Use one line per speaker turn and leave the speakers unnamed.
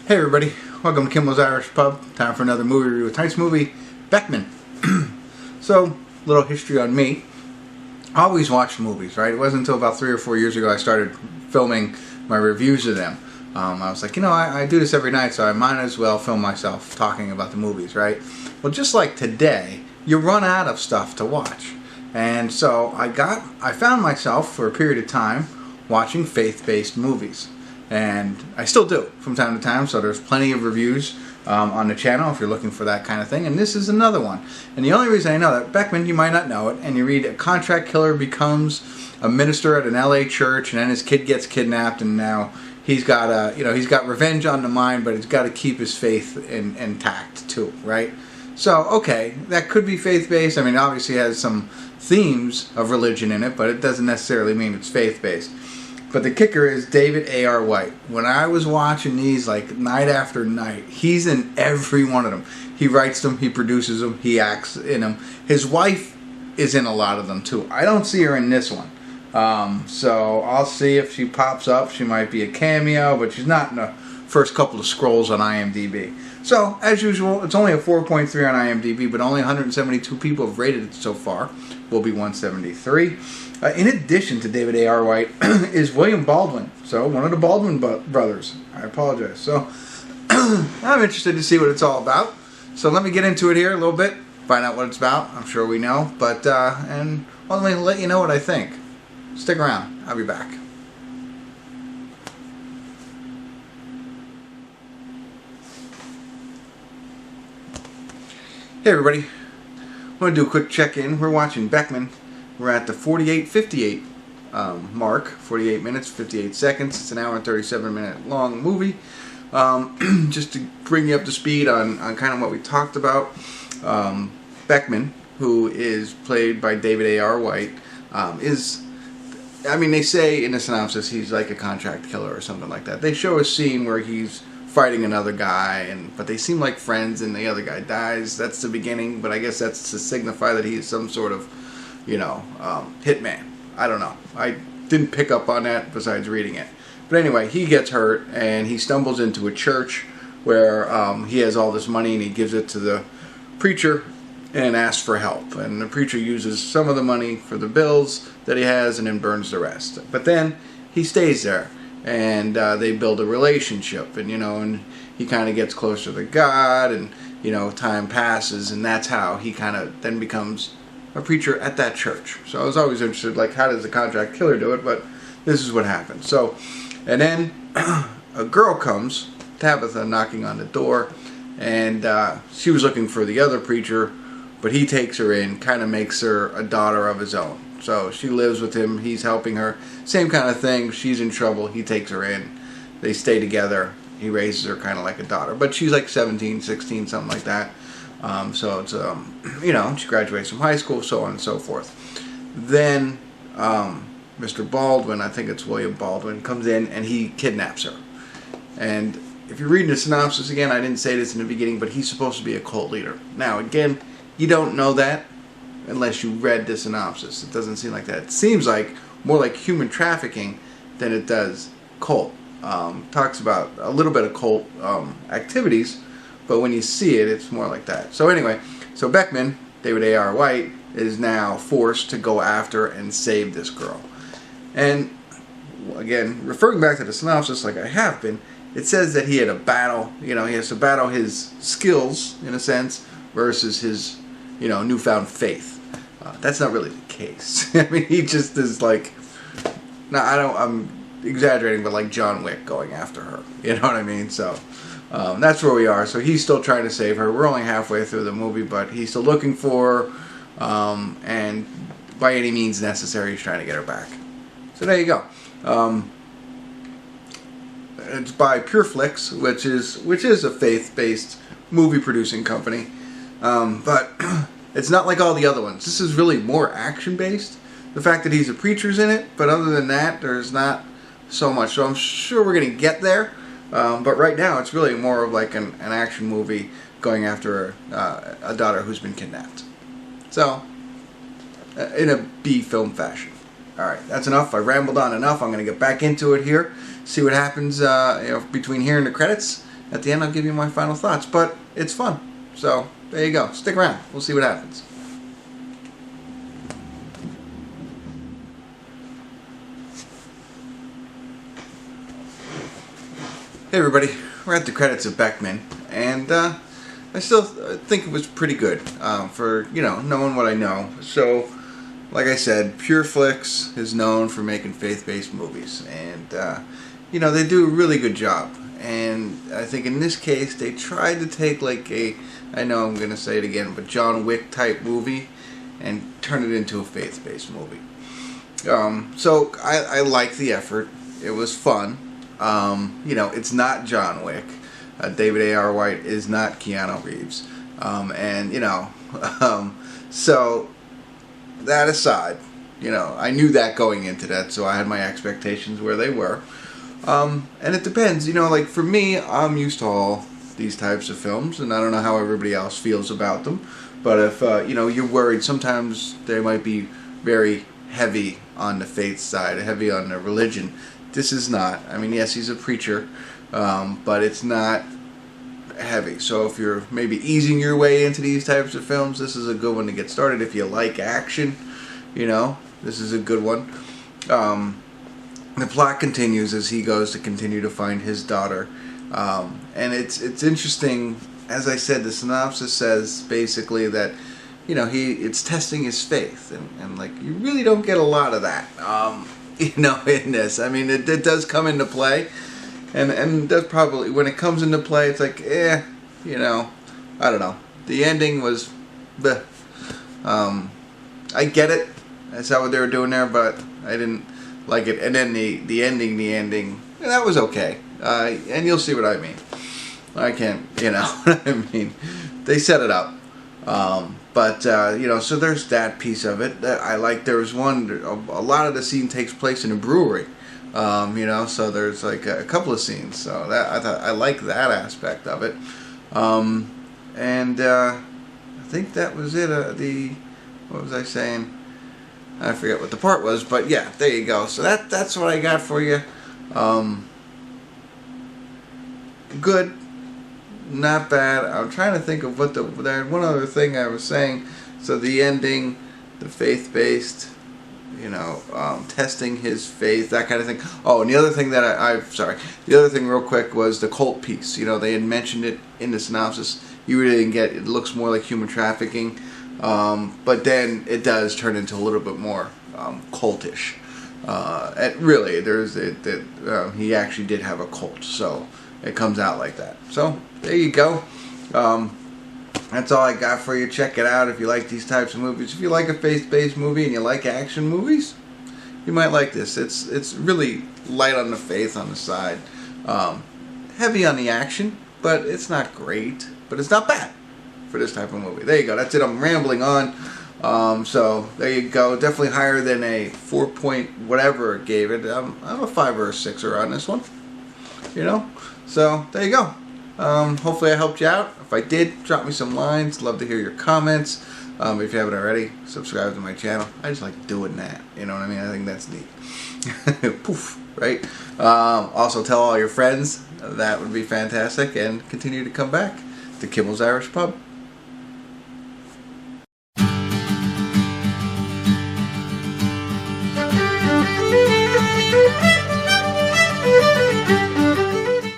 Hey everybody, welcome to Kimmel's Irish Pub. Time for another movie review. Tonight's movie, Beckman. So, little history on me. I always watched movies, right? It wasn't until about 3 or 4 years ago I started filming my reviews of them. I was like, I do this every night, so I might as well film myself talking about the movies, right? Well, just like today, you run out of stuff to watch. And so I found myself, for a period of time, watching faith-based movies. And I still do from time to time, so there's plenty of reviews on the channel if you're looking for that kind of thing, and this is another one. And the only reason I know that, Beckman, you might not know it, and you read a contract killer becomes a minister at an LA church, and then his kid gets kidnapped, and now he's got he's got revenge on the mind, but he's got to keep his faith intact too, right? So, okay, that could be faith-based. I mean, obviously it has some themes of religion in it, but it doesn't necessarily mean it's faith-based. But the kicker is David A.R. White. When I was watching these like night after night, he's in every one of them. He writes them, he produces them, he acts in them. His wife is in a lot of them too. I don't see her in this one. So I'll see if she pops up. She might be a cameo, but she's not in the first couple of scrolls on IMDb. So, as usual, it's only a 4.3 on IMDb, but only 172 people have rated it so far. Will be 173. In addition to David A.R. White is William Baldwin, so one of the Baldwin brothers. I apologize. So I'm interested to see what it's all about. So let me get into it here a little bit, find out what it's about. I'm sure we know, but and let me let you know what I think. Stick around. I'll be back. Hey everybody. I want to do a quick check-in. We're watching Beckman. We're at the 48:58 mark, 48 minutes, 58 seconds. It's an hour and 37-minute long movie. Just to bring you up to speed on kind of what we talked about. Beckman, who is played by David A.R. White, they say in the synopsis he's like a contract killer or something like that. They show a scene where he's fighting another guy, but they seem like friends, and the other guy dies. That's the beginning, but I guess that's to signify that he's some sort of hitman. I don't know. I didn't pick up on that besides reading it. But anyway, he gets hurt and he stumbles into a church where he has all this money, and he gives it to the preacher and asks for help. And the preacher uses some of the money for the bills that he has and then burns the rest. But then he stays there, and they build a relationship, and he kind of gets closer to God, and time passes, and that's how he kind of then becomes a preacher at that church. So I was always interested, like, how does the contract killer do it? But this is what happens. So, and then a girl comes, Tabitha, knocking on the door, and she was looking for the other preacher, but he takes her in, kind of makes her a daughter of his own. So she lives with him, he's helping her, same kind of thing. She's in trouble, he takes her in, they stay together, he raises her kind of like a daughter, but she's like 17, 16, something like that. So it's, she graduates from high school, so on and so forth. Then Mr. Baldwin, I think it's William Baldwin, comes in and he kidnaps her. And if you're reading the synopsis, again, I didn't say this in the beginning, but he's supposed to be a cult leader. Now, again, you don't know that unless you read the synopsis. It doesn't seem like that. It seems like more like human trafficking than it does cult. Talks about a little bit of cult activities, but when you see it, it's more like that. So anyway, so Beckman, David A.R. White, is now forced to go after and save this girl. And again, referring back to the synopsis like I have been, it says that he had a battle, he has to battle his skills, in a sense, versus his, newfound faith. That's not really the case. I mean, he just is like, I'm exaggerating, but like John Wick going after her. You know what I mean? So that's where we are. So he's still trying to save her. We're only halfway through the movie, but he's still looking for her, and by any means necessary, he's trying to get her back. So there you go. It's by Pureflix, which is a faith-based movie-producing company, but it's not like all the other ones. This is really more action-based. The fact that he's a preacher's in it, but other than that, there's not so much. So I'm sure we're going to get there. But right now, it's really more of like an action movie going after a daughter who's been kidnapped. So, in a B film fashion. Alright, that's enough. I rambled on enough. I'm going to get back into it here, see what happens between here and the credits, at the end I'll give you my final thoughts. But it's fun. So there you go. Stick around. We'll see what happens. Hey everybody, we're at the credits of Beckman, and I still think it was pretty good for, knowing what I know. So, like I said, Pure Flix is known for making faith-based movies, and, they do a really good job. And I think in this case, they tried to take like I know I'm going to say it again, but John Wick type movie and turn it into a faith-based movie. So I like the effort. It was fun. It's not John Wick. David A.R. White is not Keanu Reeves. So that aside, I knew that going into that, so I had my expectations where they were. And it depends, like for me, I'm used to all these types of films, and I don't know how everybody else feels about them. But if, you're worried, sometimes they might be very heavy on the faith side, heavy on the religion. This is not. I mean, yes, he's a preacher, but it's not heavy. So if you're maybe easing your way into these types of films, this is a good one to get started. If you like action, this is a good one. The plot continues as he goes to continue to find his daughter. And it's interesting. As I said, the synopsis says basically that, it's testing his faith. And like, you really don't get a lot of that. In this. I mean, it does come into play, and does probably, when it comes into play, it's like, I don't know. The ending was, bleh. I get it. I saw what they were doing there, but I didn't like it. And then the ending, that was okay. And you'll see what I mean. I can't, what I mean. They set it up. So there's that piece of it that I like. There was a lot of the scene takes place in a brewery, so there's like a couple of scenes. So that I like that aspect of it. I think that was it. What was I saying? I forget what the part was, but yeah, there you go. So that's what I got for you. Good. Not bad. I'm trying to think of one other thing I was saying. So the ending, the faith-based, testing his faith, that kind of thing. Oh, and the other thing that the other thing real quick was the cult piece. They had mentioned it in the synopsis. You really didn't get it. It looks more like human trafficking, but then it does turn into a little bit more cultish. Really, he actually did have a cult, so it comes out like that. So there you go. That's all I got for you. Check it out if you like these types of movies. If you like a faith-based movie and you like action movies, you might like this. It's really light on the faith on the side, heavy on the action, but it's not great. But it's not bad for this type of movie. There you go. That's it. I'm rambling on. So there you go. Definitely higher than a 4 point whatever it gave it. I'm a 5 or a 6er on this one. So there you go. Hopefully I helped you out. If I did, drop me some lines. Love to hear your comments. If you haven't already, subscribe to my channel. I just like doing that. You know what I mean? I think that's neat. Poof, right? Also tell all your friends. That would be fantastic. And continue to come back to Kimmel's Irish Pub.